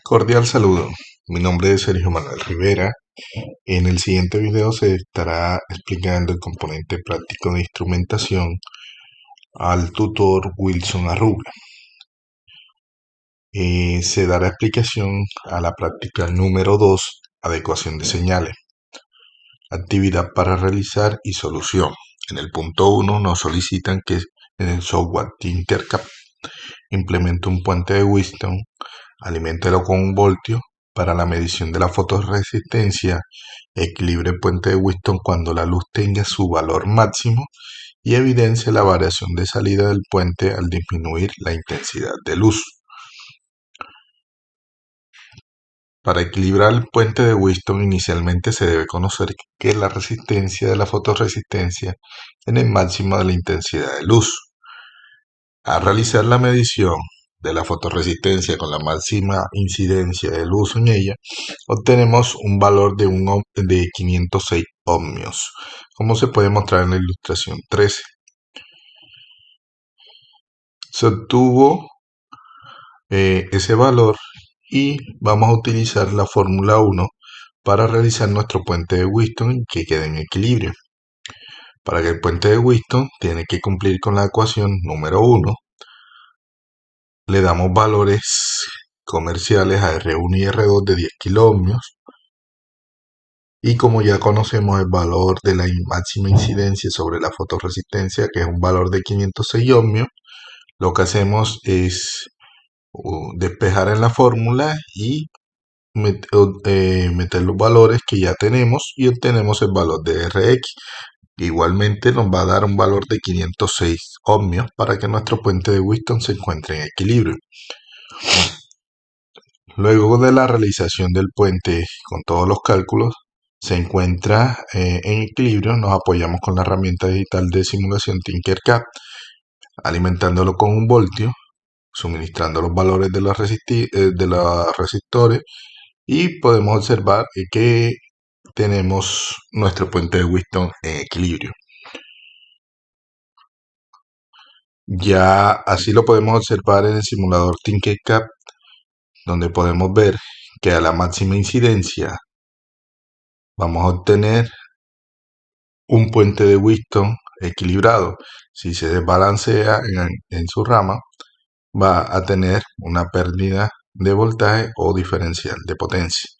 Cordial saludo, mi nombre es Sergio Manuel Rivera. En el siguiente video se estará explicando el componente práctico de instrumentación al tutor Wilson Arruga. Se dará explicación a la práctica número 2, adecuación de señales. Actividad para realizar y solución. En el punto 1 nos solicitan que en el software Tinkercad implemente un puente de Wheatstone, aliméntelo con un voltio. Para la medición de la fotorresistencia, equilibre el puente de Wheatstone cuando la luz tenga su valor máximo y evidencie la variación de salida del puente al disminuir la intensidad de luz. Para equilibrar el puente de Wheatstone inicialmente se debe conocer que la resistencia de la fotorresistencia en el máximo de la intensidad de luz. Al realizar la medición de la fotorresistencia con la máxima incidencia de luz en ella, obtenemos un valor de 506 ohmios, como se puede mostrar en la ilustración 13. Se obtuvo ese valor y vamos a utilizar la fórmula 1 para realizar nuestro puente de Wheatstone y que quede en equilibrio. Para que el puente de Wheatstone tiene que cumplir con la ecuación número 1. Le damos valores comerciales a R1 y R2 de 10 kiloohmios. Y como ya conocemos el valor de la máxima incidencia sobre la fotorresistencia, que es un valor de 506 ohmios, lo que hacemos es despejar en la fórmula y meter los valores que ya tenemos y obtenemos el valor de Rx. Igualmente nos va a dar un valor de 506 ohmios para que nuestro puente de Wheatstone se encuentre en equilibrio. Luego de la realización del puente con todos los cálculos, se encuentra en equilibrio, nos apoyamos con la herramienta digital de simulación Tinkercad, alimentándolo con un voltio, suministrando los valores de los resistores y podemos observar que tenemos nuestro puente de Wheatstone en equilibrio. Ya así lo podemos observar en el simulador Tinkercad, donde podemos ver que a la máxima incidencia vamos a obtener un puente de Wheatstone equilibrado. Si se desbalancea en su rama, va a tener una pérdida de voltaje o diferencial de potencia.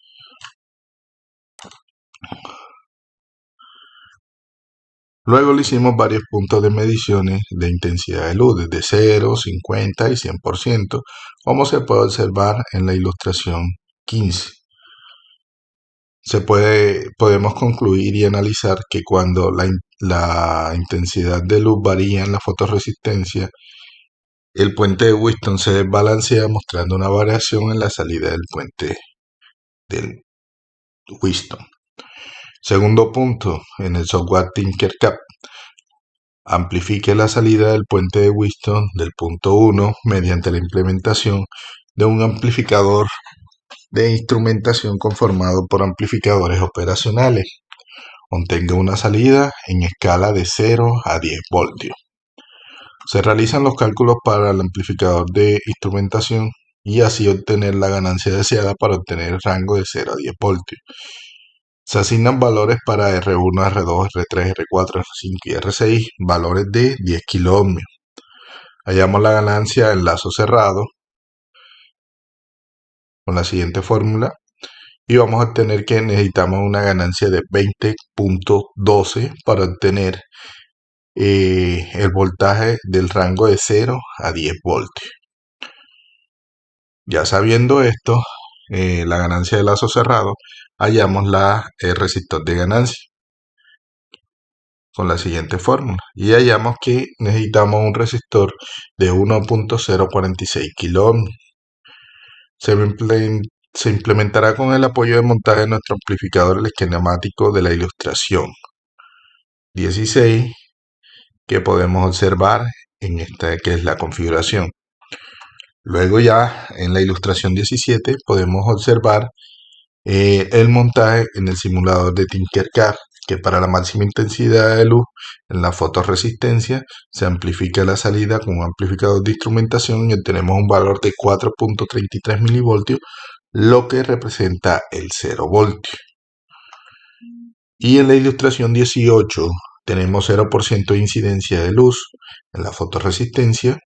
Luego le hicimos varios puntos de mediciones de intensidad de luz, desde 0, 50 y 100%, como se puede observar en la ilustración 15. Podemos concluir y analizar que cuando la intensidad de luz varía en la fotorresistencia, el puente de Wheatstone se desbalancea mostrando una variación en la salida del puente del Wheatstone. Segundo punto, en el software Tinkercad, amplifique la salida del puente de Wheatstone del punto 1 mediante la implementación de un amplificador de instrumentación conformado por amplificadores operacionales. Obtenga una salida en escala de 0 a 10 voltios. Se realizan los cálculos para el amplificador de instrumentación y así obtener la ganancia deseada para obtener el rango de 0 a 10 voltios. Se asignan valores para R1, R2, R3, R4, R5 y R6, valores de 10 kiloohmios. Hallamos la ganancia en lazo cerrado con la siguiente fórmula y vamos a obtener que necesitamos una ganancia de 20.12 para obtener el voltaje del rango de 0 a 10 voltios. Ya sabiendo esto, la ganancia de lazo cerrado, hallamos el resistor de ganancia con la siguiente fórmula y hallamos que necesitamos un resistor de 1.046 kiloohms. Se implementará con el apoyo de montaje de nuestro amplificador el esquemático de la ilustración 16 que podemos observar en esta que es la configuración. Luego ya en la ilustración 17 podemos observar el montaje en el simulador de Tinkercad, que para la máxima intensidad de luz en la fotorresistencia se amplifica la salida con un amplificador de instrumentación y obtenemos un valor de 4.33 milivoltios lo que representa el 0 voltio. Y en la ilustración 18 tenemos 0% de incidencia de luz en la fotorresistencia.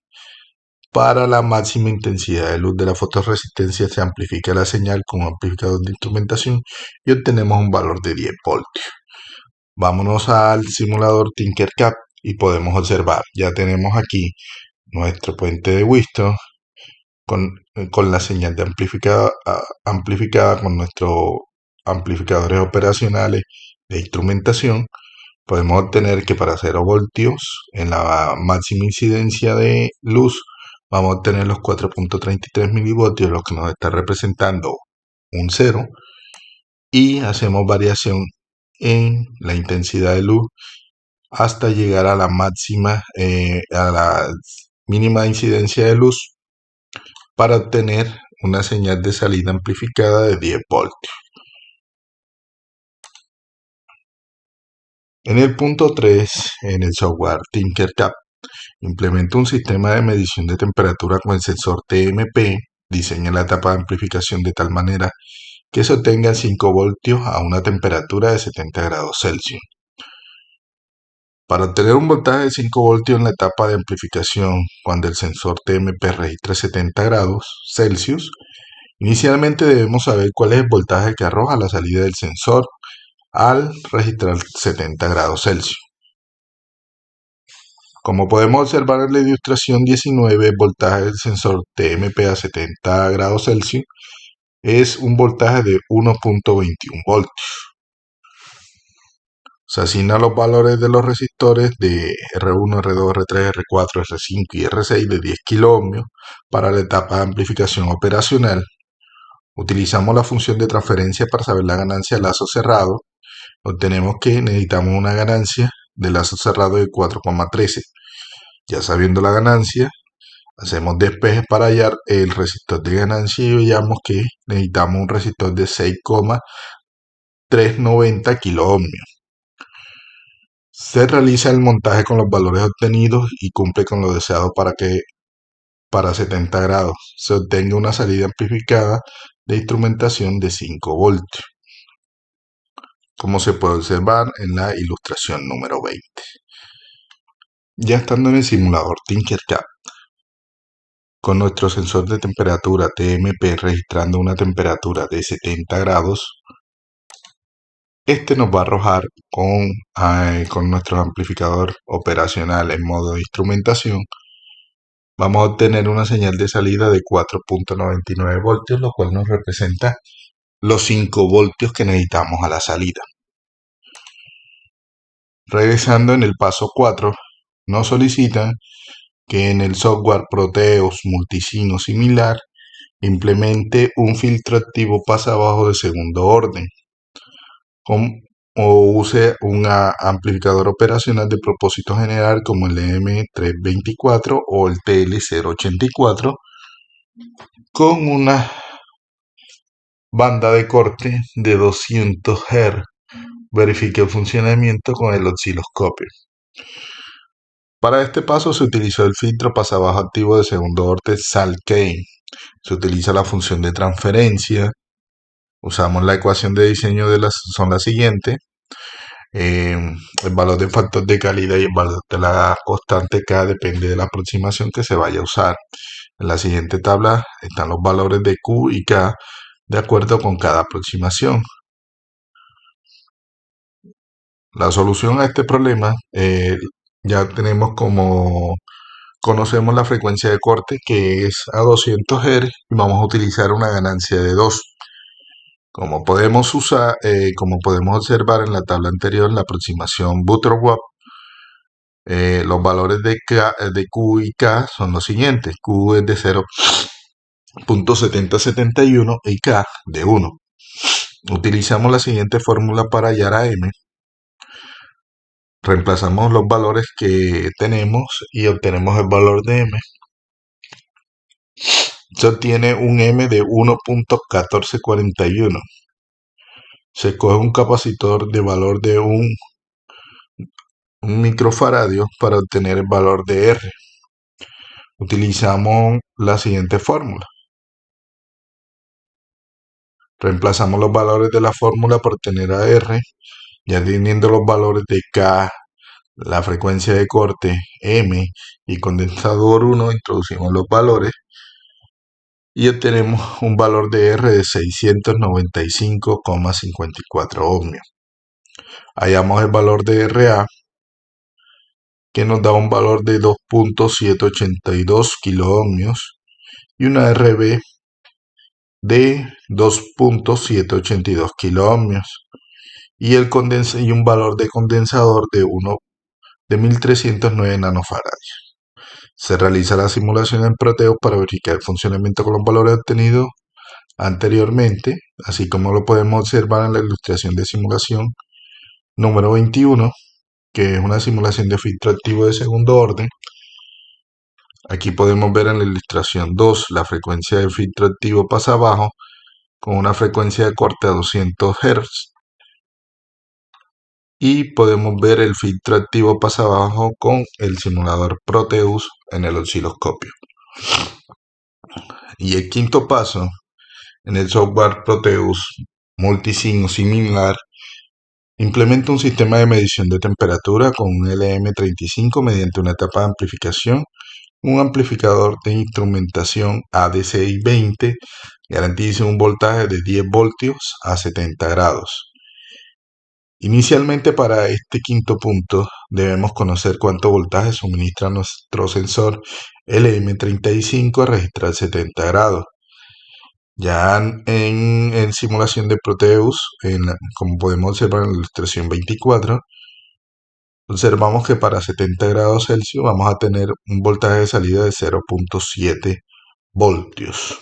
Para la máxima intensidad de luz de la fotorresistencia se amplifica la señal con un amplificador de instrumentación y obtenemos un valor de 10 voltios. Vámonos al simulador Tinkercad y podemos observar, ya tenemos aquí nuestro puente de Whiston con la señal de amplificada con nuestros amplificadores operacionales de instrumentación. Podemos obtener que para 0 voltios en la máxima incidencia de luz vamos a obtener los 4.33 milivoltios, lo que nos está representando un 0, y hacemos variación en la intensidad de luz hasta llegar a la máxima, a la mínima incidencia de luz para obtener una señal de salida amplificada de 10 voltios. En el punto 3, en el software Tinkercad, implementa un sistema de medición de temperatura con el sensor TMP. Diseña la etapa de amplificación de tal manera que se obtengan 5 voltios a una temperatura de 70 grados Celsius. Para obtener un voltaje de 5 voltios en la etapa de amplificación, cuando el sensor TMP registre 70 grados Celsius, inicialmente debemos saber cuál es el voltaje que arroja la salida del sensor al registrar 70 grados Celsius. Como podemos observar en la ilustración 19, el voltaje del sensor TMP a 70 grados Celsius es un voltaje de 1.21 voltios. Se asignan los valores de los resistores de R1, R2, R3, R4, R5 y R6 de 10 kiloohmios para la etapa de amplificación operacional. Utilizamos la función de transferencia para saber la ganancia de lazo cerrado. Obtenemos que necesitamos una ganancia de lazo cerrado de 4,13. Ya sabiendo la ganancia, hacemos despejes para hallar el resistor de ganancia y veamos que necesitamos un resistor de 6,390 kiloohmios. Se realiza el montaje con los valores obtenidos y cumple con lo deseado para que para 70 grados se obtenga una salida amplificada de instrumentación de 5 voltios, como se puede observar en la ilustración número 20. Ya estando en el simulador Tinkercad, con nuestro sensor de temperatura TMP registrando una temperatura de 70 grados, este nos va a arrojar con nuestro amplificador operacional en modo de instrumentación. Vamos a obtener una señal de salida de 4.99 voltios, lo cual nos representa los 5 voltios que necesitamos a la salida. Regresando en el paso 4, nos solicitan que en el software Proteus Multisim o similar implemente un filtro activo pasabajo de segundo orden o use un amplificador operacional de propósito general como el M324 o el TL084 con una banda de corte de 200 Hz. Verifique el funcionamiento con el osciloscopio. Para este paso se utilizó el filtro pasabajo activo de segundo orden Salk-Kane. Se utiliza la función de transferencia. Usamos la ecuación de diseño son las siguientes. El valor del factor de calidad y el valor de la constante K depende de la aproximación que se vaya a usar. En la siguiente tabla están los valores de Q y K de acuerdo con cada aproximación. La solución a este problema ya tenemos conocemos la frecuencia de corte que es a 200 Hz y vamos a utilizar una ganancia de 2. Como podemos observar en la tabla anterior, la aproximación Butterworth, los valores de Q y K son los siguientes. Q es de 0.7071 y K de 1. Utilizamos la siguiente fórmula para hallar a M. Reemplazamos los valores que tenemos y obtenemos el valor de M. Se obtiene un M de 1.1441. Se escoge un capacitor de valor de un microfaradio para obtener el valor de R. Utilizamos la siguiente fórmula. Reemplazamos los valores de la fórmula por tener a R, ya teniendo los valores de K, la frecuencia de corte M y condensador 1, introducimos los valores y obtenemos un valor de R de 695,54 ohmios. Hallamos el valor de RA, que nos da un valor de 2.782 kiloohmios y una RB de 2.782 kiloohmios y un valor de condensador de 1309 nanofarads. Se realiza la simulación en Proteus para verificar el funcionamiento con los valores obtenidos anteriormente, así como lo podemos observar en la ilustración de simulación número 21, que es una simulación de filtro activo de segundo orden. Aquí podemos ver en la ilustración 2 la frecuencia del filtro activo pasa abajo con una frecuencia de corte a 200 Hz. Y podemos ver el filtro activo pasa abajo con el simulador Proteus en el osciloscopio. Y el quinto paso, en el software Proteus Multisim o similar, implementa un sistema de medición de temperatura con un LM35 mediante una etapa de amplificación, un amplificador de instrumentación AD620, garantiza un voltaje de 10 voltios a 70 grados. Inicialmente para este quinto punto debemos conocer cuánto voltaje suministra nuestro sensor LM35 a registrar 70 grados. Ya en simulación de Proteus, como podemos observar en la ilustración 24, observamos que para 70 grados Celsius vamos a tener un voltaje de salida de 0.7 voltios.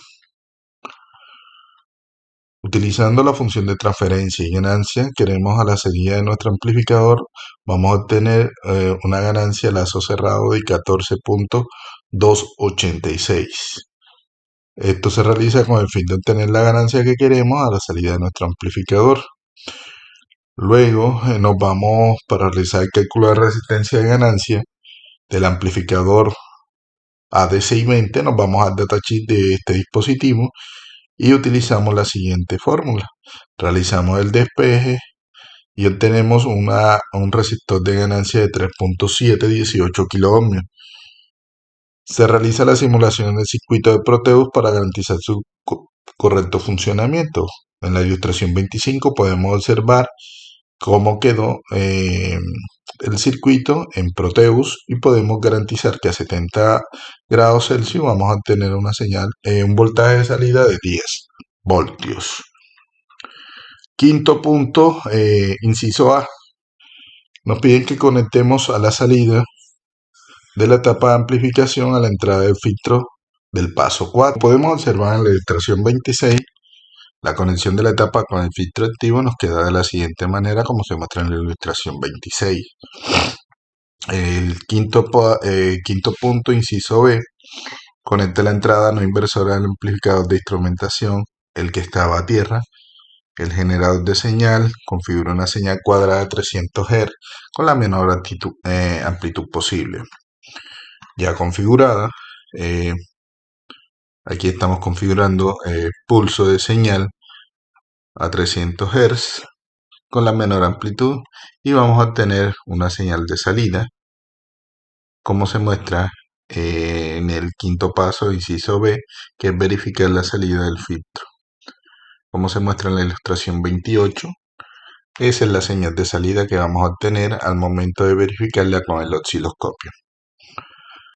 Utilizando la función de transferencia y ganancia, queremos a la salida de nuestro amplificador, vamos a obtener una ganancia a lazo cerrado de 14.286. Esto se realiza con el fin de obtener la ganancia que queremos a la salida de nuestro amplificador. Luego nos vamos para realizar el cálculo de resistencia de ganancia del amplificador AD620, nos vamos al datasheet de este dispositivo y utilizamos la siguiente fórmula. Realizamos el despeje y obtenemos un resistor de ganancia de 3.718 kiloohmios. Se realiza la simulación en el circuito de Proteus para garantizar su correcto funcionamiento. En la ilustración 25 podemos observar cómo quedó el circuito en Proteus y podemos garantizar que a 70 grados Celsius vamos a tener una señal, un voltaje de salida de 10 voltios. Quinto punto, inciso A. Nos piden que conectemos a la salida de la etapa de amplificación a la entrada del filtro del paso 4. Podemos observar en la ilustración 26 la conexión de la etapa con el filtro activo nos queda de la siguiente manera como se muestra en la ilustración 26. El quinto punto, inciso B, conecte la entrada no inversora del amplificador de instrumentación, el que estaba a tierra, el generador de señal, configura una señal cuadrada de 300 Hz con la menor amplitud posible. Ya configurada, aquí estamos configurando pulso de señal a 300 Hz con la menor amplitud y vamos a obtener una señal de salida como se muestra en el quinto paso, inciso B, que es verificar la salida del filtro. Como se muestra en la ilustración 28, esa es la señal de salida que vamos a obtener al momento de verificarla con el osciloscopio.